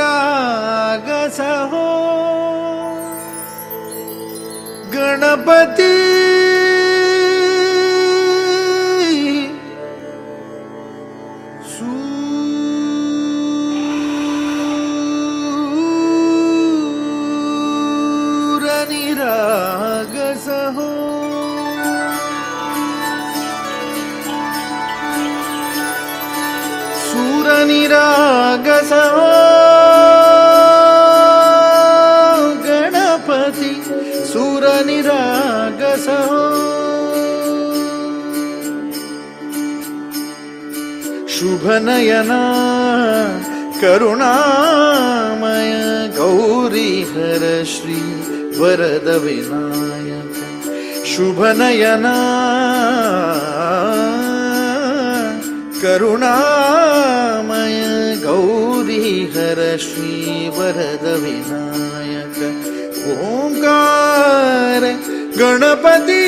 निरागस हो गणपती सूर निरागस हो सूर निरागस हो सूर निरागस हो शुभ नयना करुणामय गौरी हर श्री वरद विनायक शुभ नयना करुणामय गौरी हर श्री वरद विनायक ओंकार गणपती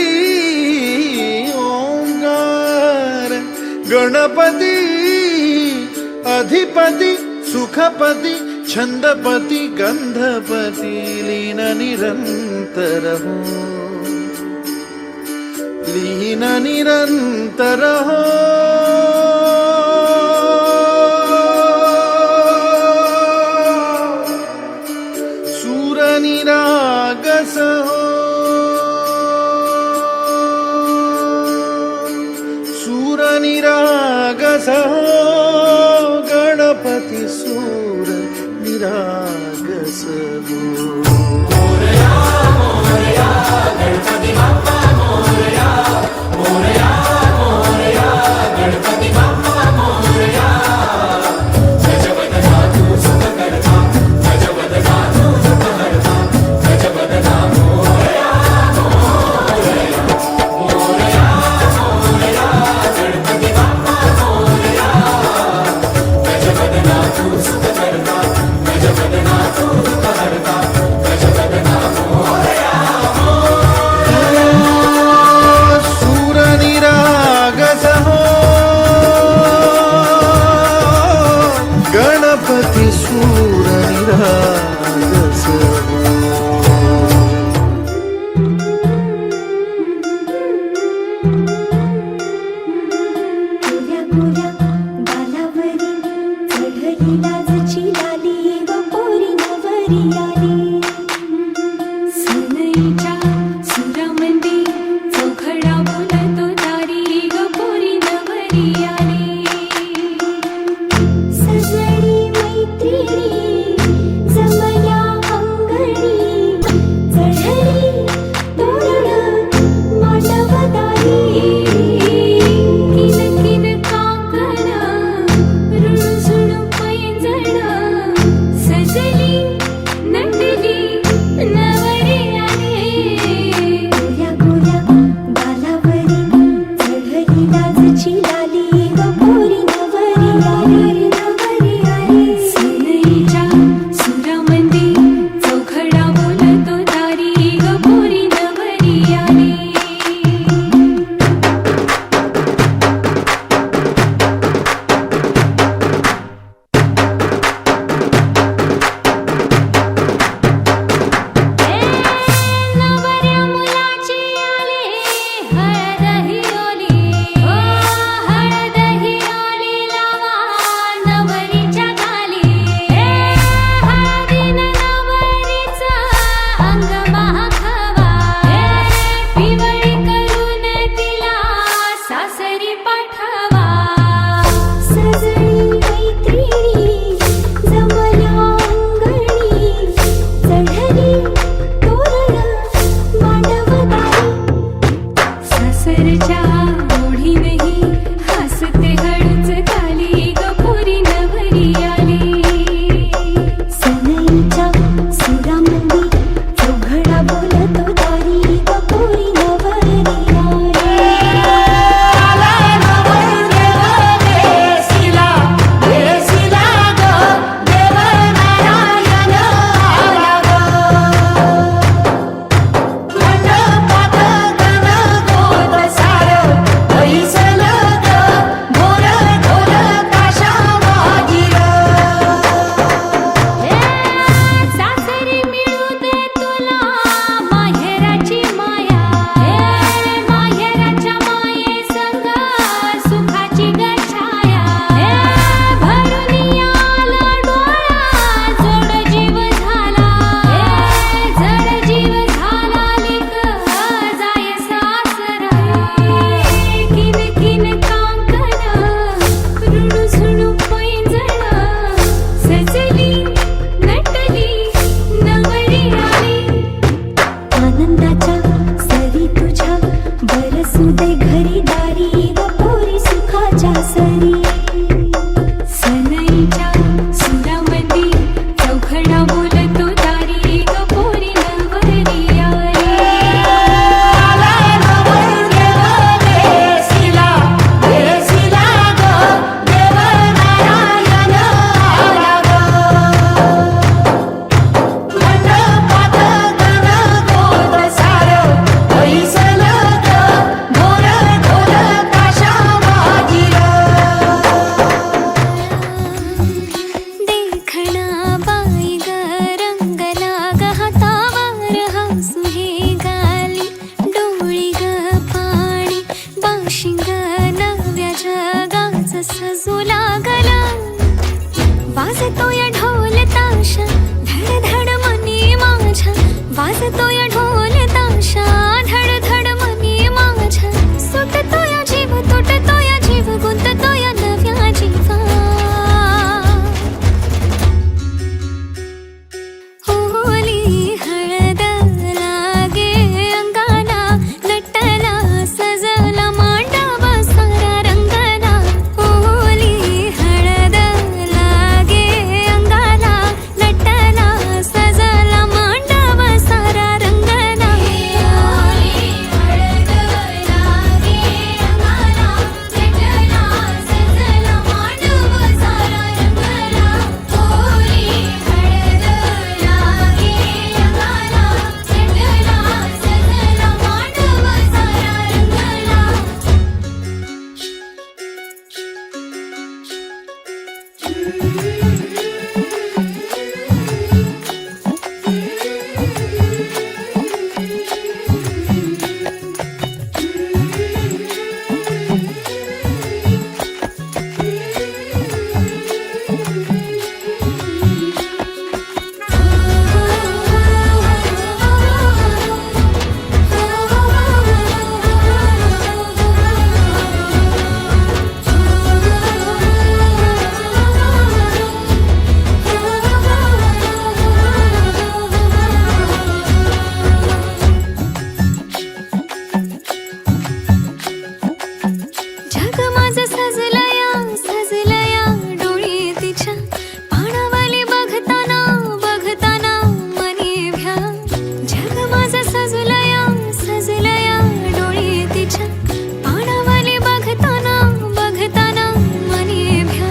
ओंकार गणपती अधिपती सुखपती छंदपती गंधपती लीन निरंतर हो लीन निरंतर हो निरागस हो सूर निरागस हो गणपती सूर निरागस हो मोरया मोरया गणपती बाप्पा मोरया मोरया मोरया गणपती बाप्पा मोरया गजवदना तू सुख करता गजवदना तू सुख करता गजवदना मोरया मोरया मोरया मोरया गणपती बाप्पा मोरया असू दे घरी दारी व पोरी सुखाच्या सरी सनईच्या सुरामध्ये चौघडा बोलतो दारी ग पोरी नवरी आली देखणा बाई ग रंगला ग हातावर हसू हे गाली डोळी ग पाणी बाशिंग नव्या जगाच सजू लागला वाजतोय ढोल ताशा धड धड मनी माझ्या वाजतोय ढोल ताशा धड धड मनी माझ्या सुटतोय जीव तुटतोय जीव गुंततोय नव्या जीवा होली हळद लागे अंगाला नटला सजला मांडव सारा रंगला होली हळद लागे अंगाला नटला सजला मांडव सारा रंगला होली हळद लागे अंगाला नटला सजला मांडव सारा रंगला होली हळद लागे अंगाला नटला सजला मांडव सारा रंगला जग माझं सजलया डोळी तिच्या पाणावाली बघताना बघताना मनी भ्या जग माझं सजलया डोळी तिच्या पाणावाली बघताना बघताना मनी भ्या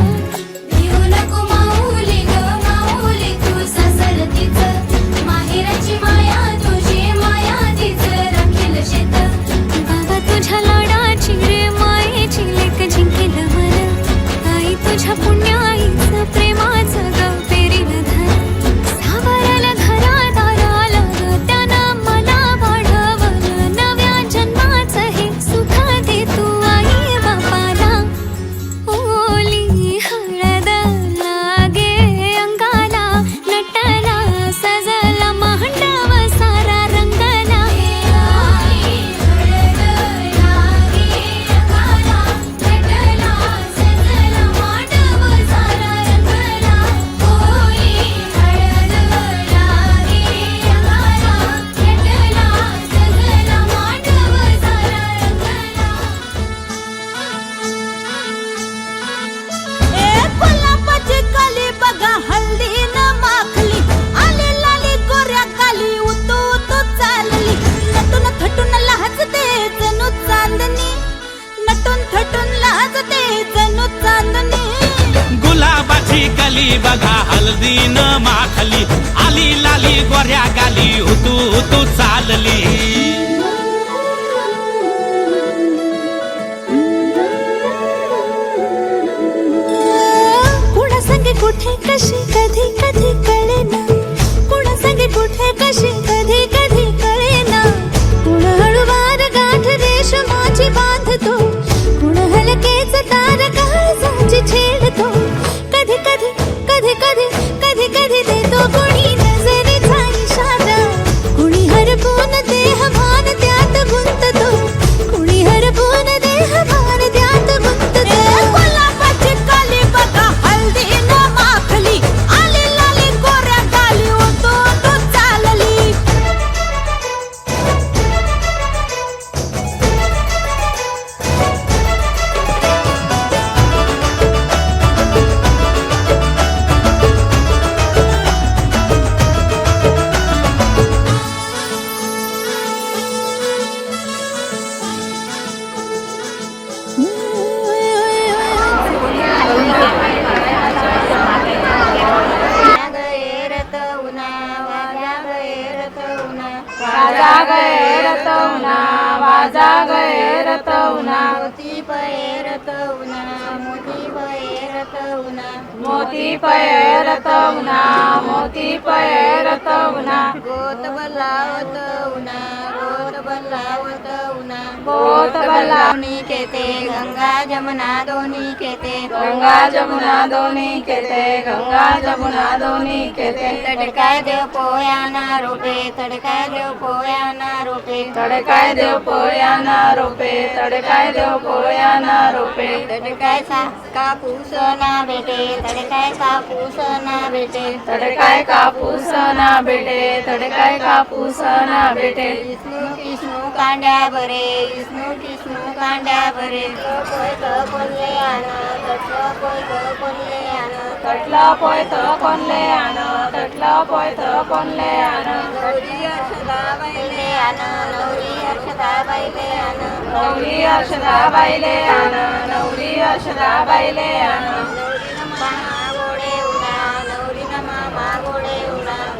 भिऊ नको माऊली ग माऊली तू सजल तिचं माहेराची माया तुझी माया तिचं राखील शेत बाबा तुझ्या लाडाची रे मायेची लेक जिंकेल मन आई तुझ्या पुण्याईचं प्रेमाचं ग पेरीन धन सावरलं घरादाराला ग त्यानं मला वाढवलं नव्या जन्माचं हे सुख दे तू आई बापाला होली हळद लागे अंगाला नटला सजला मांडव सारा रंगला होली हळद लागे अंगाला नटला सजला मांडव सारा रंगला होली हळद लागे अंगाला नटला सजला मांडव सारा गुलाबाची कली बघा हल्दी न माखली आली लाली गोऱ्या काली उतू उतू चालली नटून थटून लाजते जणू चांदणी नटून थटून लाजते जणू चांदणी गुलाबाची कली बघा हल्दी न माखली आली लाली गोऱ्या गाली उतू उतू चालली कुणा संगे कुठे कशी कधी कधी कळेना कुणा संगे कुठे कशी कधी कधी कळेना कुण हळूवार गाठ रेशमाची बांधतो कुण हलकेच तार काळजाची छेडतो कधी कधी कधी कधी कधी कधी देतो कुणी नजरेचा इशारा कुणी हरपून देह भान गए रतौना वाजा गए रतौना मोती पळे रतौना मोती पळे रतौना मोती पळे रतौना मोती पळे रतौना गोत बल्लावत उना गोत बल्लावत उना गोत बल्लावणी केते गंगा जमुना दोन्ही केते गंगा जमुना दोन्ही केते गंगा जमुना दोन्ही केते तडकाय देव पोयाना रोपे तडकाय देव पोयाना रोपे तडकाय देव पोयाना रोपे तडकाय देव पोयाना रोपे तडकाय कापूस ना भेटे तडकाय कापूस ना भेटे तडकाय कापूस ना भेटे तडकाय कापूस ना भेटे विष्णू कृष्णू कांड्या बरे विष्णू कृष्णू कांड्या बरे कोल्हे आना कोल्हे आना तटला पोयत कोणले आण तटला पोयत कोणले आण गौरी हर्षदा बैले आना गौरी हर्षदा बैले आना नवरी हर्षदा बाईले आण नवरी हर्षदा बाईले आण नवरी मामा गोडे उना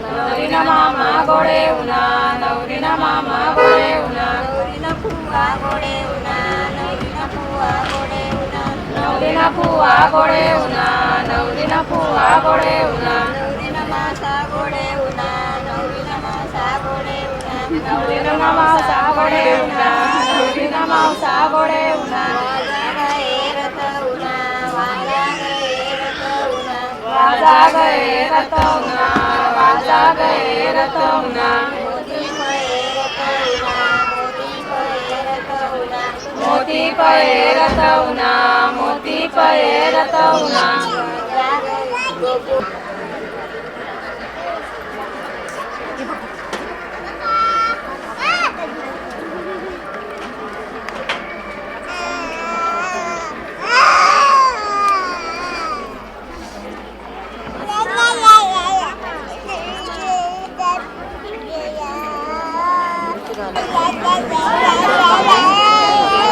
नवरी मामा गोडे उना नवरी मामा गोडे उना नवरी फुवा गोडे उना नवरी फुवा गोडे उना नवरी फुवा गोडे उना नवरी फुवा गोडे उना नवरी मासा गोडे उना नवरी मासा गोडे उना नवरी मासा गोडे उना नवरी मासा गोडे उना वाजा गए रत उना वाजा गए रतौना मोती पळे रतौना मोती पळे रतौना मोती पळे रतौना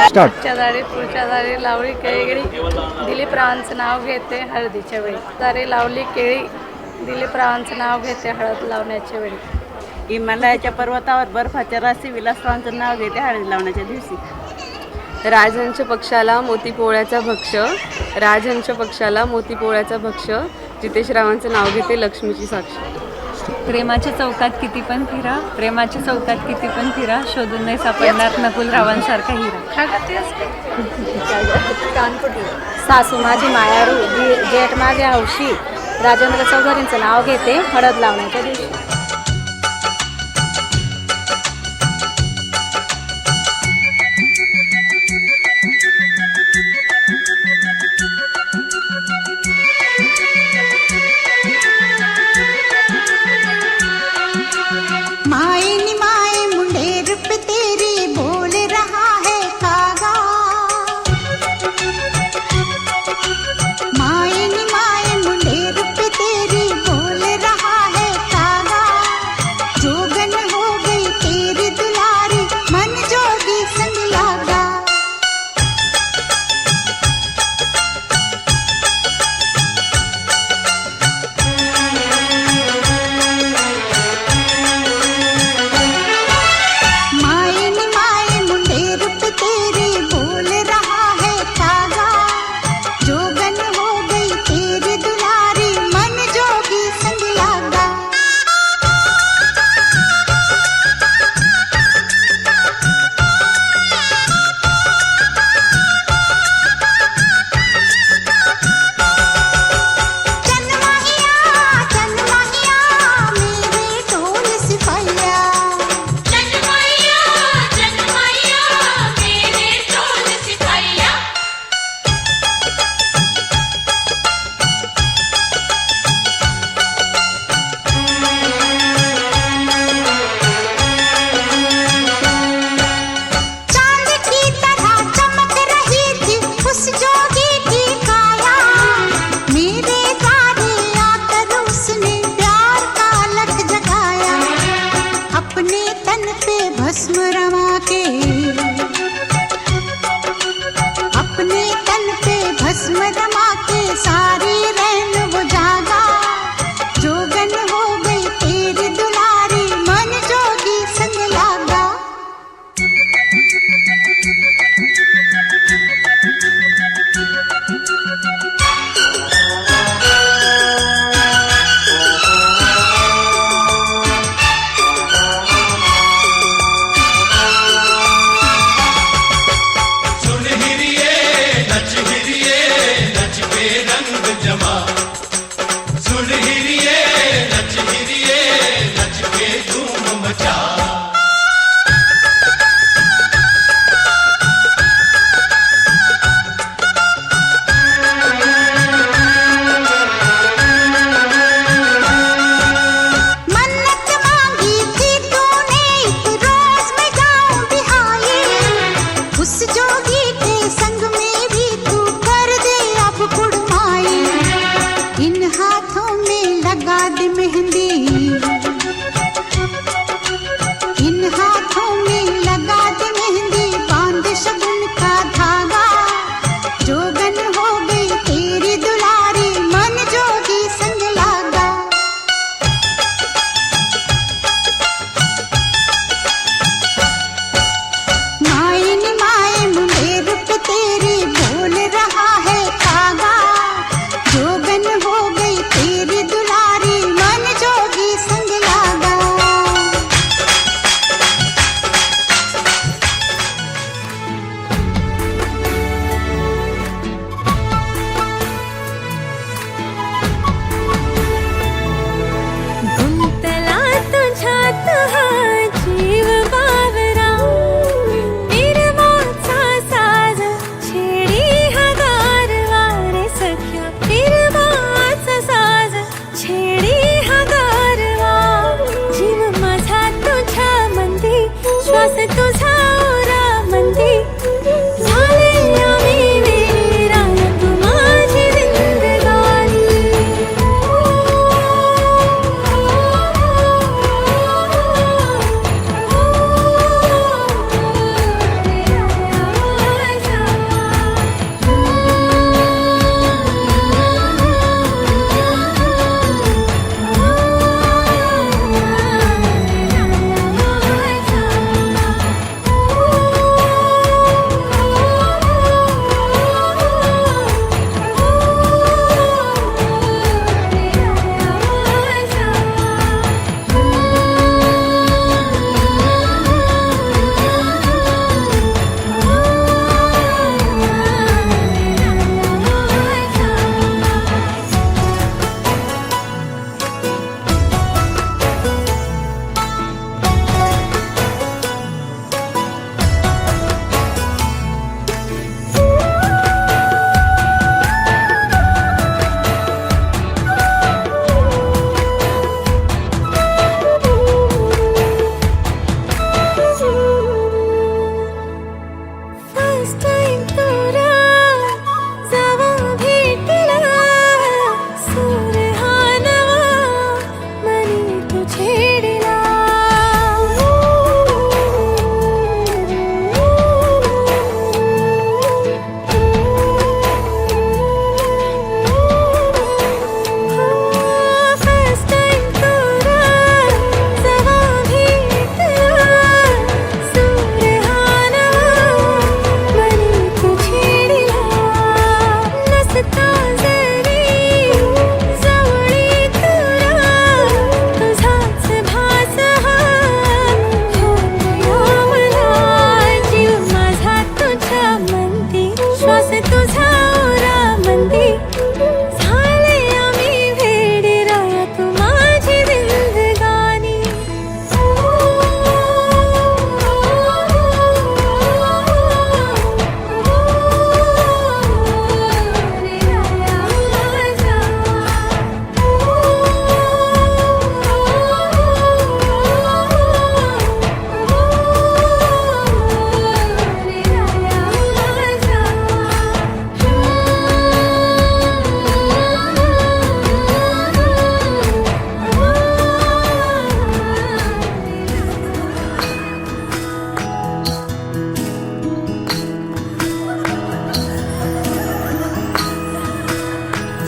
स्टार्ट पुढच्या दारी लावली केळी दिलीपरावांचं नाव घेते हळदीच्या वेळी दारी लावली केळी दिलीपरावांचं नाव घेते हळद लावण्याच्या वेळी हिमालयाच्या पर्वतावर बर्फाच्या राशी विलासरावांचं नाव घेते हळदी लावण्याच्या दिवशी राजहंस पक्षाला मोती पोळ्याचा भक्ष राजहंस पक्षाला मोती पोळ्याचा भक्ष जितेशरावांचं नाव घेते लक्ष्मीची साक्ष प्रेमाच्या चौकात किती पण फिरा प्रेमाच्या चौकात किती पण फिरा शोधून नाही सापडणार नकुलरावांसारखा हिरा सासू माझी मायारू जेठ माझे हौशी राजेंद्र चौधरींचं नाव घेते हळद लावण्याच्या दिवशी माए नी माए मुंडेर पे तेरे बोल रहा है कागा माए नी माए मुंडेर पे तेरी बोल रहा है कागा तेरी बोल रहा है कागा, जोगन हो गई तेरी दुलारी, मन जोगी संग लागा। गुंतला तुझ्यात हा जीव बावरा, निर्माचा साज छेडी हा गारवा रे सख्या, निर्माचा साज छेडी हा गारवा, जीव माझा तुझ्या मंदी, श्वास तुझा ओरा मंदी, झाले आम्ही वेरान तू माझी जिंदगानी। First time तुरा जावा भेटला, सूर हा नवा मनी तू छेडला। First time तुरा जावा भेटला, सूर हा नवा मनी तू छेडला। नसता जरी जवळी तुरा, तुझाच भास हा होतोया मला, जीव माझा तुझ्या मंदी, श्वास तुझा ओरा मंदी, झाले आम्ही वेडे राया तू माझी जिंदगानी।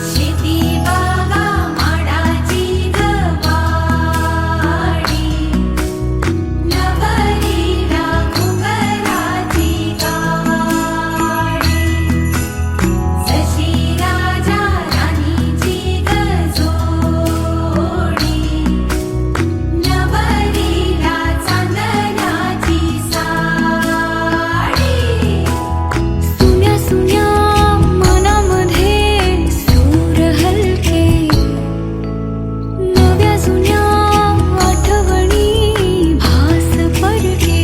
शेती बागा माडाची गवाडी, नवरीला घुंगराची गाडी, जशी राजा राणीची गजोडी, नवरीला चांदण्याची साडी। सुन्या सुन्या मनामध्ये सूर हलके, नव्या जुन्या आठवणी भास परके,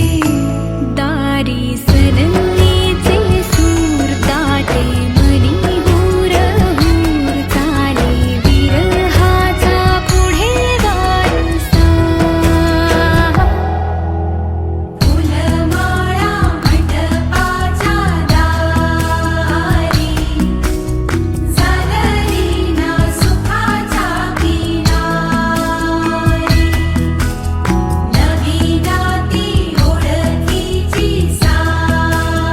दारी सनईचे सूर ताटे मनी हूर हूर चाले, विरहाचा पुढे वारसा। फुलमाळा मंडपाच्या दारी, झालरी ना सुखाच्या किनारी, नवी नाती ओळखीची सारी,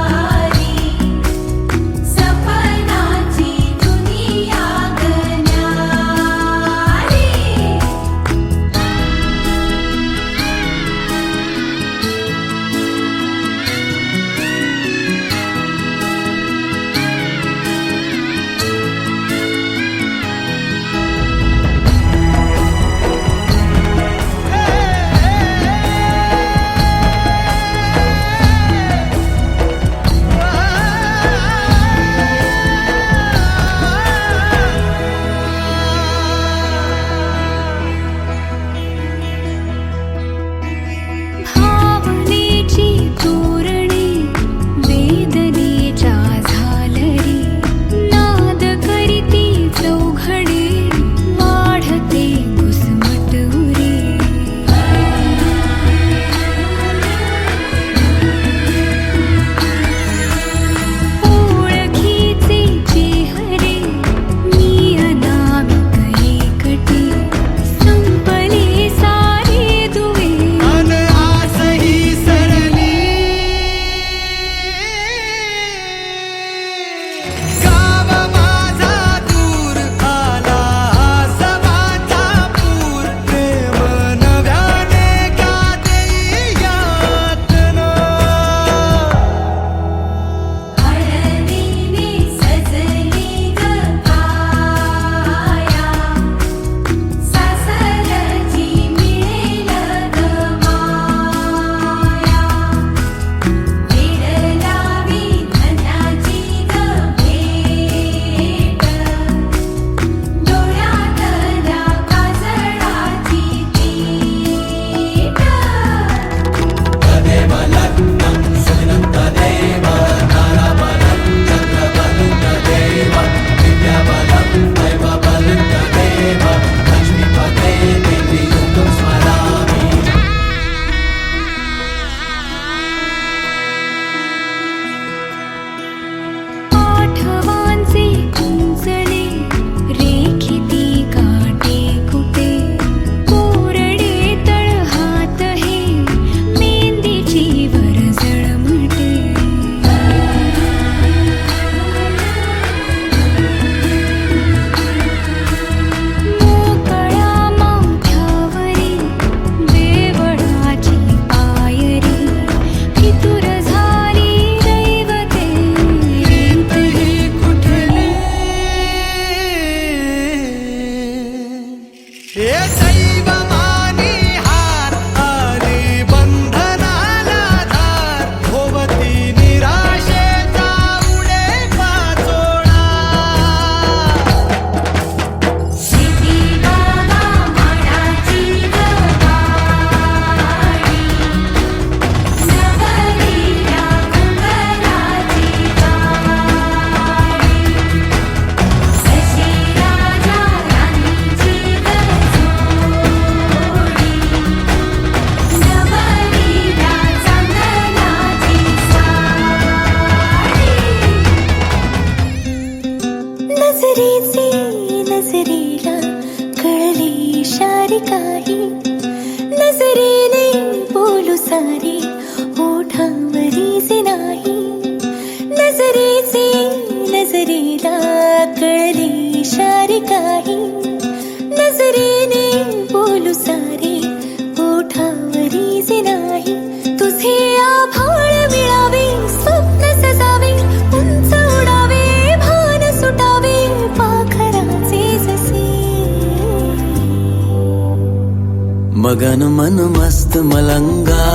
मगन मन मस्त मलंगा,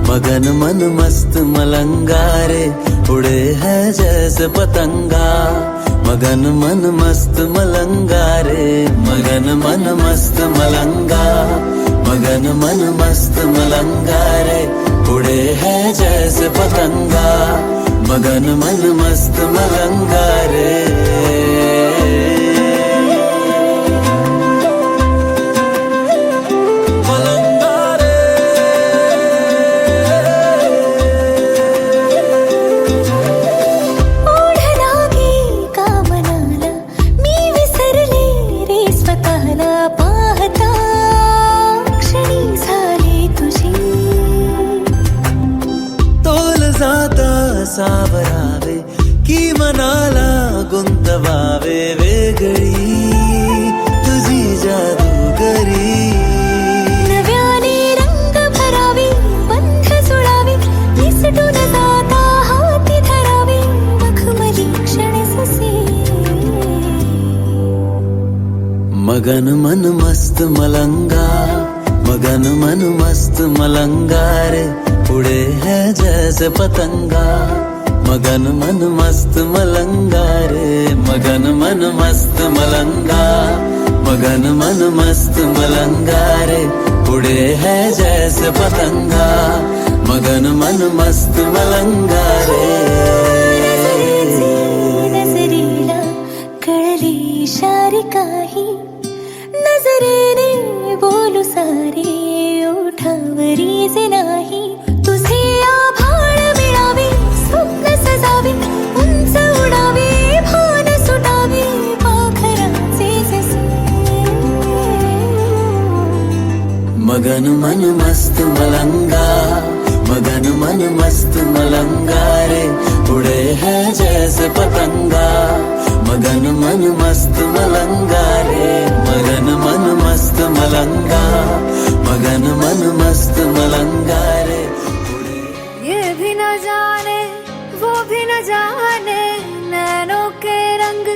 मगन मन मस्त मलंगा रे, उड़े है जैसे पतंगा। मगन मन मस्त मलंगा रे, मगन मन मस्त मलंगा, मगन मन मस्त मलंगा रे, उड़े है जैसे पतंगा। मगन मन मस्त मलंगा रे। सावरावे की मनाला गुंतवावे वेगळी तुझी जादूगरी। नव्याने रंग भरावे बंध सोडावे निसटून जाता हाती धरावे मखमली क्षण ससे। मगन मन मस्त मलंगा, मगन मन मस्त मलंगा रे, उड़े है जैसे पतंगा। मगन मन मस्त मलंगा रे, मगन मन मस्त मलंगा, मगन मन मस्त मलंगा रे, उड़े है जैसे पतंगा। मगन मन मस्त मलंगा रे। नजरेला कळली इशारे काही, नजरेने बोलू सारे ओठावरी जे नाही। तुझे आभाळ मिळावे स्वप्न सजावे उंच उडावे भान सुटावे पाखरांचे जसे। मगन मन मस्त मलंगा, मगन मन मस्त मलंगा रे, उड़े है जैसे पतंगा। मगन मन मस्त मलंगा रे, मगन मन मस्त मलंगा, मगन मन मस्त मलंगा रे। ये भी न जाने वो भी न जाने नैनों के रंग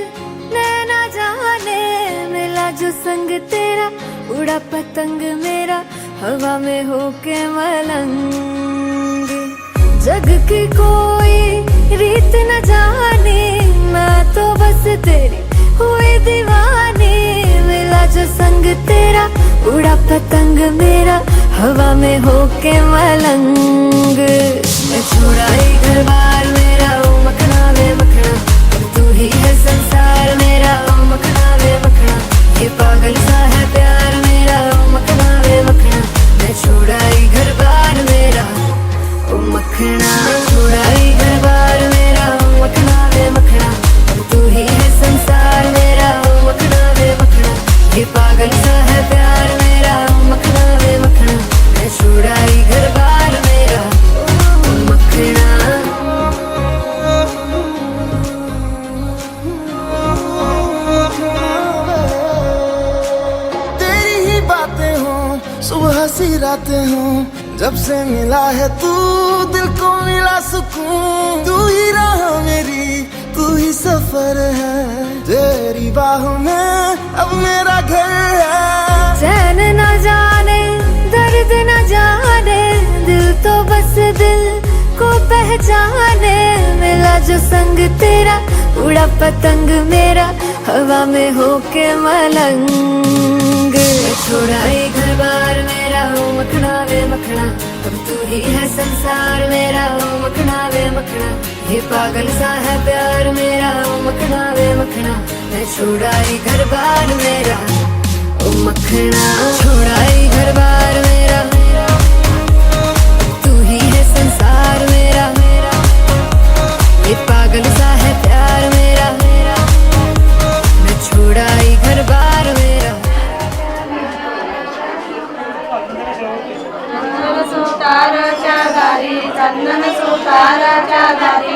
नैना जाने। मिला जो संग तेरा उड़ा पतंग मेरा हवा में होके मलंग। जग की कोई रीत न जाने मैं तो बस तेरी हुई दीवानी। मिला जो संग तेरा उड़ा पतंग मेरा हवा में होके मलंग। मैं छुड़ाई घर बार मेरा ओ मखना वे मखना, तू ही है संसार मेरा ओ मखना वे मखना। ये पागल सा है प्यार मेरा ओ मखना वे मखना। मैं छुड़ाई घर बार मेरा ओ मखना, छुड़ाई घर बार मेरा ओ मखना वे मखना। तू ही है संसार मेरा ओ मखना वे मखना। ये पागल सा है प्यार मेरा ओ मखना वे मखना। मैं छुड़ाई घर बार मेरा ओ मखना। तेरी ही बातें हों सुबह सी रातें हों, जब से मिला है तू दिल को मिला सुकून। तू ही राह मेरी तू ही सफर है, तेरी बाहों में अब मेरा घर है। चैन न जाने दर्द न जाने दिल तो बस दिल को पहचाने। मिला जो संग तेरा उड़ा पतंग मेरा हवा में होके मलंग। छुड़ाई घर बार मेरा ओ मखना वे मखना। अब तू ही है संसार मेरा ओ मखना वे मखना। ये पागल सा है प्यार मेरा ओ मखना वे मखना। मैं छुड़ाई घर बार मेरा ओ मखना, छुड़ाई घर बार मेरा। तू ही है संसार मेरा, ये पागल सा है प्यार मेरा। मैं छुड़ाई घर बार मेरा। सुताराच्या दारी चंदन सुताराच्या दारी।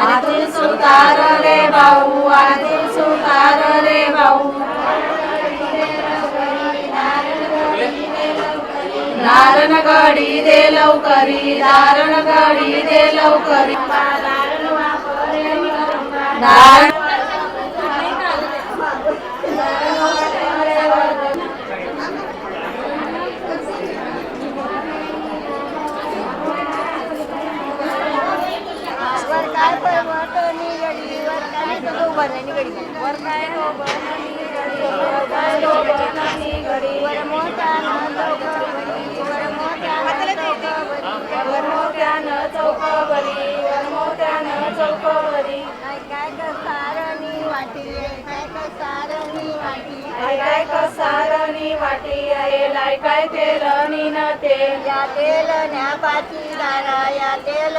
आदिल सुतार रे भाऊ आदिल सुतार रे भाऊ। नारण गडी दे लवकरी नारण गडी दे लवकरी। नारण चौकावरी वनमोत्यानं चौकावरी काय सारणी वाटी काय सारणी वाटी काय कसारणी वाटी येलाय काय तेलनी न तेल या तेल न्यापाची दारा या तेल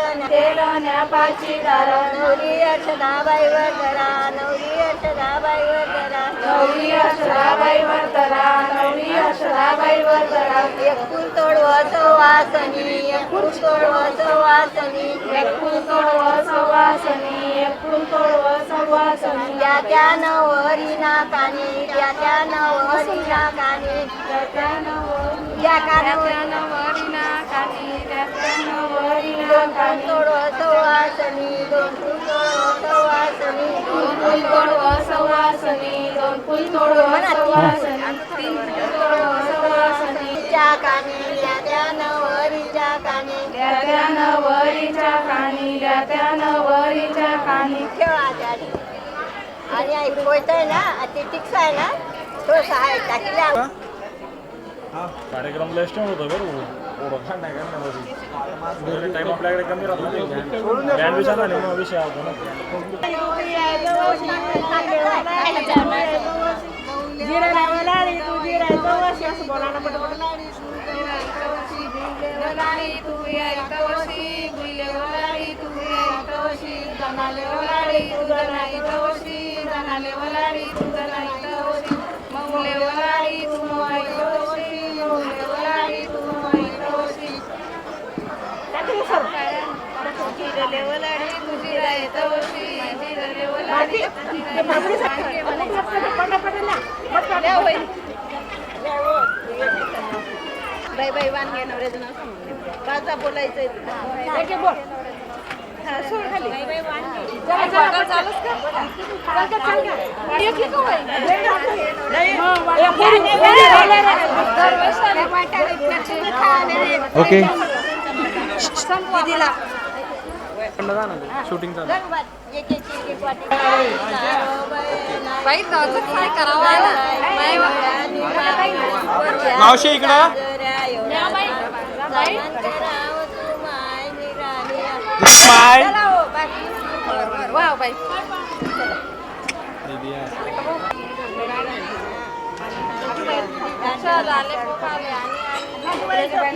न्यापाची दारा नवरी अक्षदाबाईवर धरा नवरी अक्षदाबाईवर धरा नवरी अक्षराबाईवर तरा नवरी अक्षराबाईवर तरा एक फूल तोडवं सवासनी एक फूल तोडवं सवासनी एक फूल तोडवं सवासनी एक फूल तोडवं सवासनी त्या नवरी नाकाने त्या नवरी नाकाने या कानावर नवरी नाकानी नवरी दोन फूल नाकानी तोडवं सवासनी दोन फूल तोडवं सवासनी दोन फूल तोडवं सवासनी दोन फूल तोडवं सवासनी तीन फूल तोडवं सवासनी त्या काने त्या नवरीच्या काने त्या नवरीच्या कानी त्या नवरीच्या कानी ठेवा त्याने आणि ऐकतोय ना ते टिक्स आहे ना तो सहाय टाकल्या कार्यक्रम लेस्ट होतो बरं ओळखा नाही का टाइम आपल्याकडे कमी राहतो बँड विचार आले मग विषय होतो ना बाई बाई वानगे नवऱ्याचं नाव सांग काचा बोलायचंय सोड खाली ओके दिला शूटिंग चालू बाई काय करावं मावशी इकडं माय वा बाई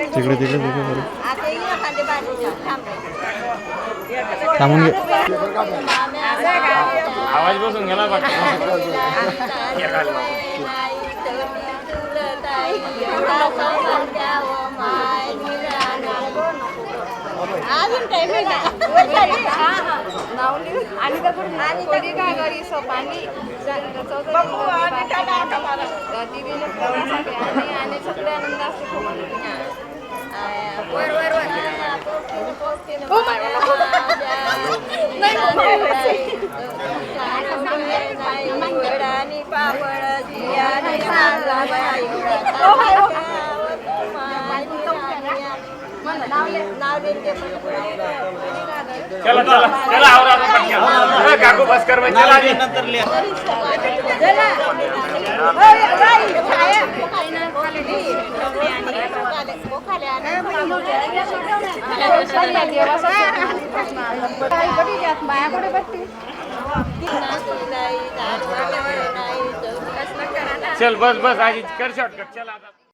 तिकडे तिकडे तिकडे आता येईल खाली बाजूला थांबून घे आवाज बसून गेला अजून टाइम आहे ना आणि कधी काय घरी सोपानी आणि सगळे आनंद असतो चला चला चला आवरा काकू बस कर चला नंतर चल बस बस आजी कर शॉर्टकट चला आता